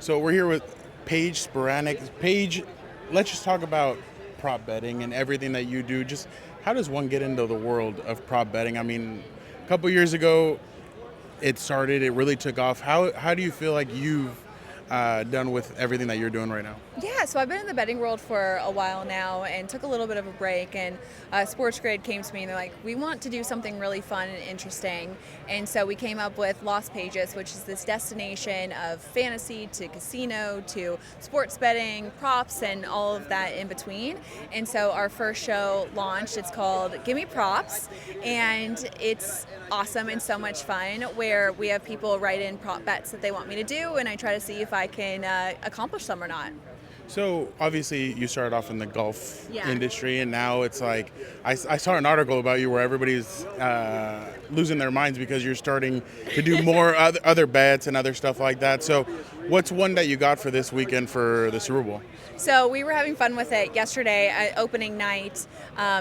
So we're here with Paige Spiranac. Paige, let's just talk about prop betting and everything that you do. Just how does one get into the world of prop betting? I mean, a couple years ago, it started. It really took off. How do you feel like you've done with everything that you're doing right now? Yeah, so I've been in the betting world for a while now and took a little bit of a break. And Sports Grid came to me and they're like, we want to do something really fun and interesting. And so we came up with Las Pages, which is this destination of fantasy to casino to sports betting, props, and all of that in between. And so our first show launched. It's called Gimme Props. And it's awesome and so much fun where we have people write in prop bets that they want me to do. And I try to see if I can accomplish them or not. So obviously you started off in the golf Yeah. industry, and now it's like I saw an article about you where everybody's losing their minds because you're starting to do more other bets and other stuff like that. So what's one that you got for this weekend for the Super Bowl? So we were having fun with it yesterday. Opening night,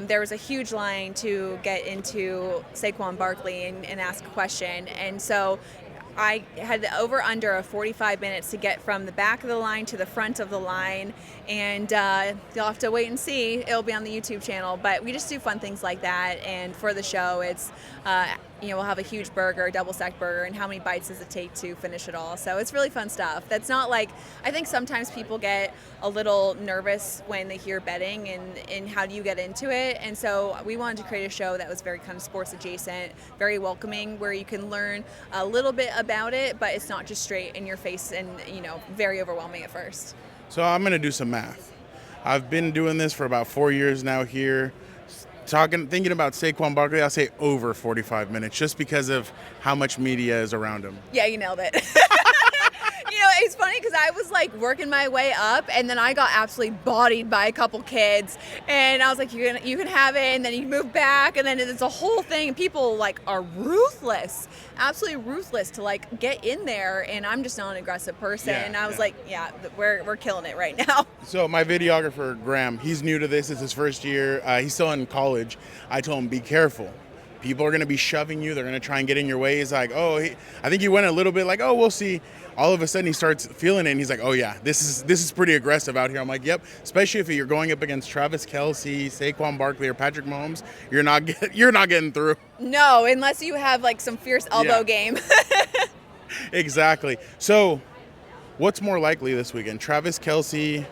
there was a huge line to get into Saquon Barkley and ask a question. And so I had over under 45 minutes to get from the back of the line to the front of the line, and you'll have to wait and see. It'll be on the YouTube channel, but we just do fun things like that. And for the show, it's we'll have a huge burger, double stacked burger, and how many bites does it take to finish it all? So it's really fun stuff. That's not like, I think sometimes people get a little nervous when they hear betting and how do you get into it. And so we wanted to create a show that was very kind of sports adjacent, very welcoming, where you can learn a little bit about it, but it's not just straight in your face and very overwhelming at first. So I'm going to do some math. I've been doing this for about 4 years now here. Thinking about Saquon Barkley, I'll say over 45 minutes just because of how much media is around him. Yeah, you nailed it. It's funny because I was like working my way up, and then I got absolutely bodied by a couple kids, and I was like, you can have it, and then you move back, and then it's a whole thing. People like are ruthless, absolutely ruthless to like get in there, and I'm just not an aggressive person. Yeah, and I was like, yeah, we're killing it right now. So my videographer, Graham, he's new to this. It's his first year. He's still in college. I told him, be careful. People are going to be shoving you. They're going to try and get in your way. He's like, I think he went a little bit like, we'll see. All of a sudden he starts feeling it, and he's like, yeah, this is pretty aggressive out here. I'm like, yep. Especially if you're going up against Travis Kelce, Saquon Barkley, or Patrick Mahomes, you're not getting through. No, unless you have like some fierce elbow game. Exactly. So, what's more likely this weekend? Travis Kelce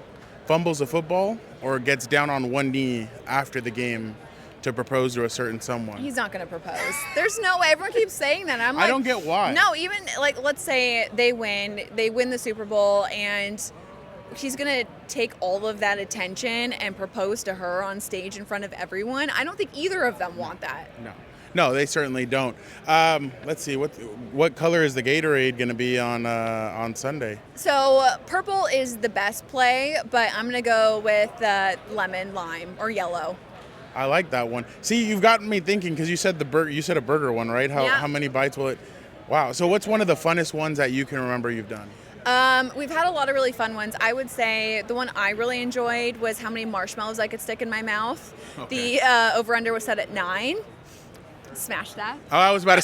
fumbles a football or gets down on one knee after the game to propose to a certain someone? He's not going to propose. There's no way. Everyone keeps saying that. I'm like, I don't get why. No, even like, let's say they win the Super Bowl, and she's going to take all of that attention and propose to her on stage in front of everyone. I don't think either of them want that. No, they certainly don't. Let's see, what color is the Gatorade going to be on Sunday? So purple is the best play, but I'm going to go with lemon, lime, or yellow. I like that one. See, you've gotten me thinking because you said a burger one, right? How many bites will it? Wow. So what's one of the funnest ones that you can remember you've done? We've had a lot of really fun ones. I would say the one I really enjoyed was how many marshmallows I could stick in my mouth. Okay. The over-under was set at 9. Smash that. Oh, I was about to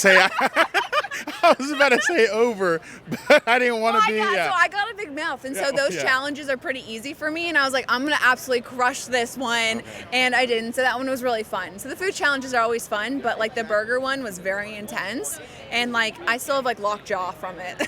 say over, but I didn't want to be. So I got a big mouth, and so those challenges are pretty easy for me. And I was like, I'm gonna absolutely crush this one, and I didn't. So that one was really fun. So the food challenges are always fun, but like the burger one was very intense, and like I still have like locked jaw from it.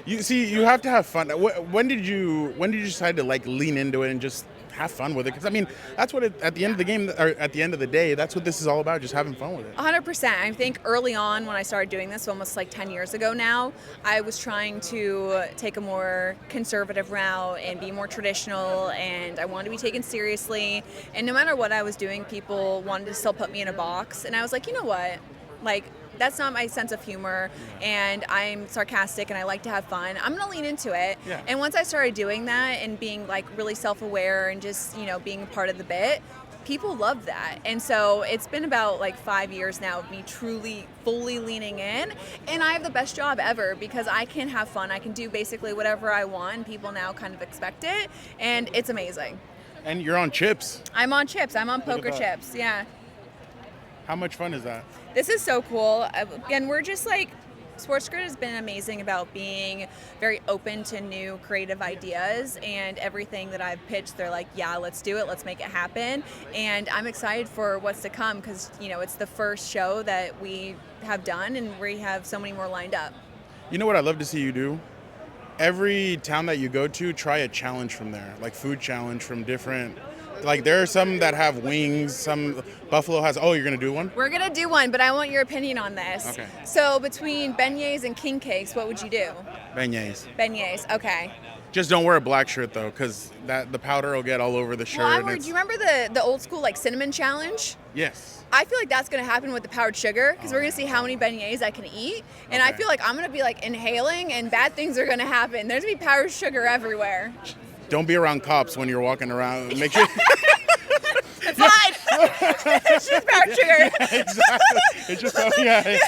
You have to have fun. When did you decide to like lean into it and just have fun with it? Because I mean, that's what at the end of the game, or at the end of the day, that's what this is all about, just having fun with it. 100%. I think early on when I started doing this, almost like 10 years ago now, I was trying to take a more conservative route and be more traditional, and I wanted to be taken seriously. And no matter what I was doing, people wanted to still put me in a box. And I was like, you know what? Like, that's not my sense of humor, and I'm sarcastic and I like to have fun. I'm going to lean into it. Yeah. And once I started doing that and being like really self-aware and just, being a part of the bit, people love that. And so it's been about like 5 years now of me truly fully leaning in, and I have the best job ever because I can have fun. I can do basically whatever I want, and people now kind of expect it, and it's amazing. And you're on chips. I'm on chips. I'm on poker chips. Yeah. How much fun is that? This is so cool. Again, we're just like Sports Grid has been amazing about being very open to new creative ideas, and everything that I've pitched, they're like, yeah, let's do it, let's make it happen. And I'm excited for what's to come because, it's the first show that we have done, and we have so many more lined up. You know what I'd love to see you do? Every town that you go to, try a challenge from there, like food challenge from different. Like there are some that have wings, some Buffalo has. Oh, you're gonna do one? We're gonna do one, but I want your opinion on this. Okay. So between beignets and king cakes, what would you do? Beignets. Beignets, okay. Just don't wear a black shirt though, because the powder will get all over the shirt. Well, do you remember the old school like cinnamon challenge? Yes. I feel like that's going to happen with the powdered sugar because we're going to see how many beignets I can eat. And I feel like I'm going to be like inhaling and bad things are going to happen. There's going to be powdered sugar everywhere. Don't be around cops when you're walking around. Make sure. It's fine. It's just powdered sugar. Yeah, exactly. It's just, yeah.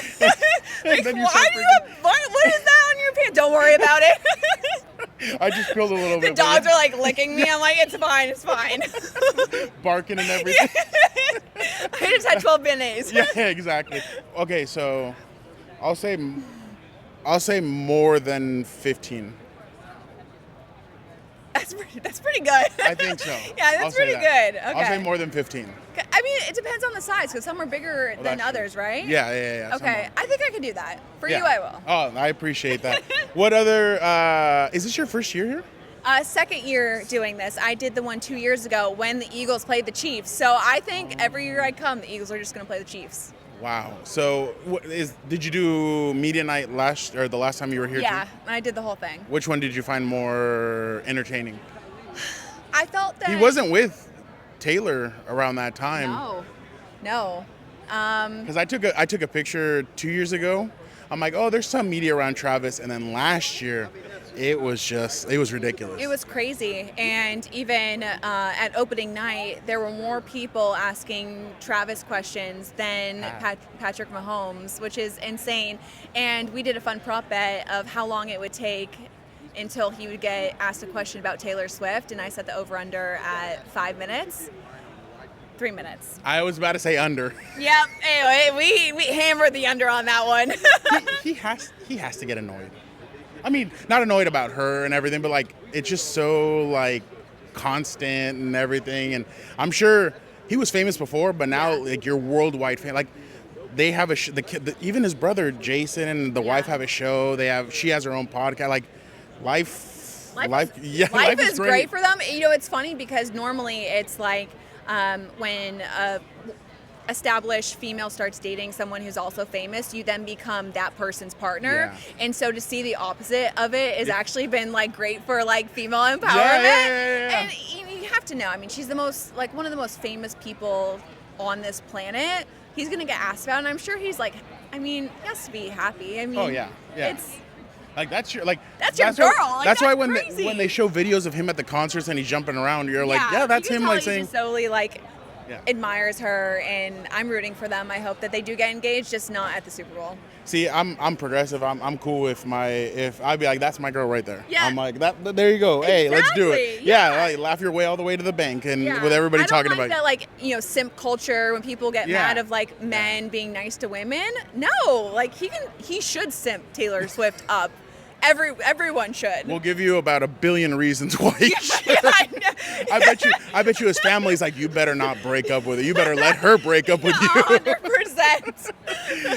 Like, why do you have, what is that on your pants? Don't worry about it. I just peeled a little bit. The dogs are like licking me. I'm like, it's fine, it's fine. Barking and everything. I just had 12 beignets. Yeah, exactly. Okay, so I'll say more than 15. That's pretty good. I think so. Yeah, that's pretty good. Okay. I'll say more than 15. I mean, it depends on the size because some are bigger than others, true. right? Yeah. Okay, I think I can do that. For Yeah. you, I will. Oh, I appreciate that. What other, is this your first year here? Second year doing this. I did the one 2 years ago when the Eagles played the Chiefs. So I think every year I come, the Eagles are just going to play the Chiefs. Wow. So did you do media night the last time you were here? Yeah, too? I did the whole thing. Which one did you find more entertaining? I felt that He wasn't with Taylor around that time. No. Because I took a picture 2 years ago. I'm like, oh, there's some media around Travis, and then last year, it was ridiculous. It was crazy, and even at opening night, there were more people asking Travis questions than Patrick Mahomes, which is insane. And we did a fun prop bet of how long it would take until he would get asked a question about Taylor Swift, and I set the over-under at 5 minutes. 3 minutes. I was about to say under. Yep. Anyway, we hammered the under on that one. he has to get annoyed. I mean, not annoyed about her and everything, but like it's just so like constant and everything. And I'm sure he was famous before, but now like you're worldwide famous. Like they have even his brother Jason and the wife have a show. She has her own podcast. Like life is great for them. It's funny because normally it's like when a established female starts dating someone who's also famous, you then become that person's partner. Yeah. And so to see the opposite of it has actually been like great for like female empowerment. Yeah. And you have to know, I mean, she's one of the most famous people on this planet. He's gonna get asked about, and I'm sure he's like, he has to be happy. I mean, oh yeah. it's like that's your girl. That's why when crazy. when they show videos of him at the concerts and he's jumping around, you're like, yeah, that's him. Like saying, he just solely admires her, and I'm rooting for them. I hope that they do get engaged, just not at the Super Bowl. See, I'm progressive. I'm cool if I'd be like, that's my girl right there. Yeah. I'm like that. There you go. Hey, let's do it. Yeah, like, laugh your way all the way to the bank, and with everybody talking about that, like simp culture when people get mad of like men being nice to women. No, like he should simp Taylor Swift up. Everyone should. We'll give you about 1 billion reasons why you should. I bet you his family's like, you better not break up with her. You better let her break up with you. 100%.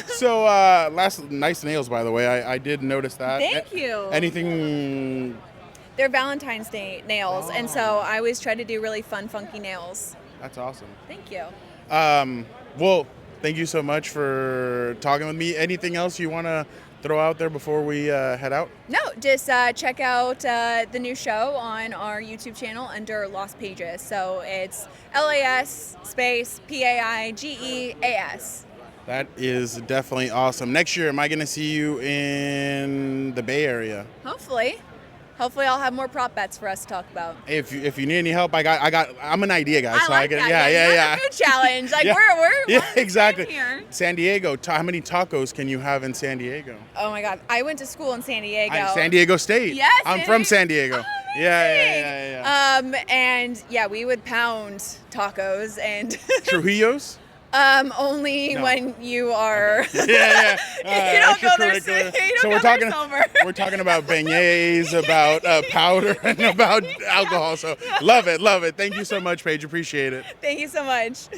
So, nice nails, by the way. I did notice that. Thank you. Anything? They're Valentine's Day nails, and so I always try to do really fun, funky nails. That's awesome. Thank you. Well, thank you so much for talking with me. Anything else you want to throw out there before we head out? No, just check out the new show on our YouTube channel under Lost Pages. So it's LAS space PAIGEAS. That is definitely awesome. Next year, am I going to see you in the Bay Area? Hopefully I'll have more prop bets for us to talk about. If you need any help, I'm an idea guy. I like that. Yeah. Food challenge. Like we're exactly. Here. San Diego. How many tacos can you have in San Diego? Oh my God, I went to school in San Diego. San Diego State. Yes, I'm from San Diego. Oh, yeah. And we would pound tacos and Trujillos. Only No. when you are. Yeah. You don't go there. Extracurricular. You don't So go we're talking. there sober. We're talking about beignets, about powder, and about alcohol. So love it. Thank you so much, Paige. Appreciate it. Thank you so much.